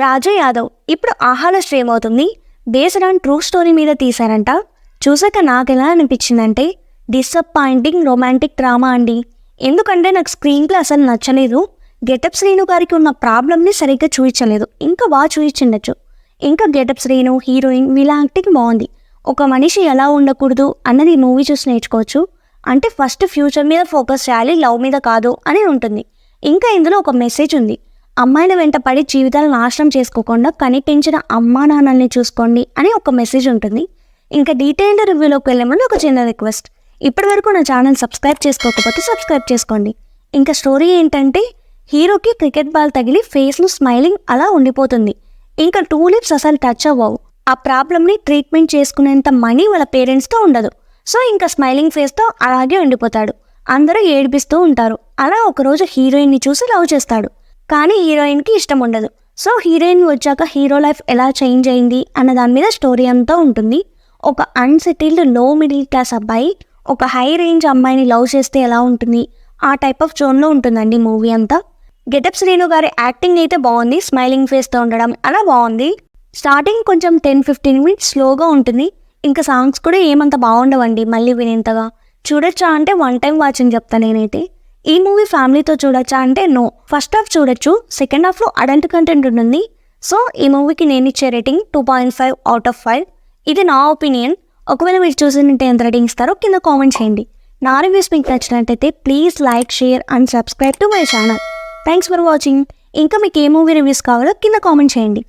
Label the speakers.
Speaker 1: రాజు యాదవ్ ఇప్పుడు ఆహాలో స్ట్రీమ్ అవుతుంది. బేస్డ్ ఆన్ ట్రూ స్టోరీ మీద తీశారంట. చూసాక నాకు ఎలా అనిపించిందంటే డిసప్పాయింటింగ్ రొమాంటిక్ డ్రామా అండి. ఎందుకంటే నాకు స్క్రీన్ ప్లే అసలు నచ్చలేదు. గెటప్ శ్రీను గారికి ఉన్న ప్రాబ్లమ్ని సరిగ్గా చూపించలేదు, ఇంకా బాగా చూపించిండొచ్చు. ఇంకా గెటప్ శ్రీను, హీరోయిన్ వీళ్ళ యాక్టింగ్ బాగుంది. ఒక మనిషి ఎలా ఉండకూడదు అన్నది మూవీ చూసి నేర్చుకోవచ్చు. అంటే ఫస్ట్ ఫ్యూచర్ మీద ఫోకస్ చేయాలి, లవ్ మీద కాదు అని ఉంటుంది. ఇంకా ఇందులో ఒక మెసేజ్ ఉంది. అమ్మాయిల వెంట పడి జీవితాలను నాశనం చేసుకోకుండా కనిపించిన అమ్మా నాన్నల్ని చూసుకోండి అని ఒక మెసేజ్ ఉంటుంది. ఇంకా డీటెయిల్డ్ రివ్యూలోకి వెళ్ళే ముందు ఒక చిన్న రిక్వెస్ట్, ఇప్పటి వరకు నా ఛానల్ సబ్స్క్రైబ్ చేసుకోకపోతే సబ్స్క్రైబ్ చేసుకోండి. ఇంకా స్టోరీ ఏంటంటే హీరోకి క్రికెట్ బాల్ తగిలి ఫేస్లో స్మైలింగ్ అలా ఉండిపోతుంది. ఇంకా 2 లిప్స్ అసలు టచ్ అవ్వవు. ఆ ప్రాబ్లమ్ని ట్రీట్మెంట్ చేసుకునేంత మనీ వాళ్ళ పేరెంట్స్తో ఉండదు. సో ఇంకా స్మైలింగ్ ఫేస్తో అలాగే ఉండిపోతాడు. అందరూ ఏడిపిస్తూ ఉంటారు. అలా ఒకరోజు హీరోయిన్ని చూసి లవ్ చేస్తాడు, కానీ హీరోయిన్కి ఇష్టం ఉండదు. సో హీరోయిన్ వచ్చాక హీరో లైఫ్ ఎలా చేంజ్ అయింది అన్న దాని మీద స్టోరీ అంతా ఉంటుంది. ఒక అన్సెటిల్డ్ లో మిడిల్ క్లాస్ అబ్బాయి ఒక హై రేంజ్ అమ్మాయిని లవ్ చేస్తే ఎలా ఉంటుంది, ఆ టైప్ ఆఫ్ జోన్లో ఉంటుందండి మూవీ అంతా. గెటప్ శ్రీను గారి యాక్టింగ్ అయితే బాగుంది, స్మైలింగ్ ఫేస్తో ఉండడం అలా బాగుంది. స్టార్టింగ్ కొంచెం 10-15 మినిట్స్ స్లోగా ఉంటుంది. ఇంకా సాంగ్స్ కూడా ఏమంత బాగుండవండి మళ్ళీ వినేంతగా. చూడొచ్చా అంటే 1 టైం వాచ్ అని చెప్తాను నేనైతే. ఈ మూవీ ఫ్యామిలీతో చూడొచ్చా అంటే నో. ఫస్ట్ హాఫ్ చూడొచ్చు, సెకండ్ హాఫ్లో అడల్ట్ కంటెంట్ ఉంటుంది. సో ఈ మూవీకి నేను ఇచ్చే రేటింగ్ 2.5 అవుట్ ఆఫ్ 5. ఇది నా ఒపీనియన్. ఒకవేళ మీరు చూసినట్టే ఎంత రేటింగ్ ఇస్తారో కింద కామెంట్ చేయండి. నా రివ్యూస్ మీకు నచ్చినట్టయితే please like, share and subscribe to my channel. Thanks for watching. ఇంకా మీకు ఏ మూవీ రివ్యూస్ కావాలో కింద కామెంట్ చేయండి.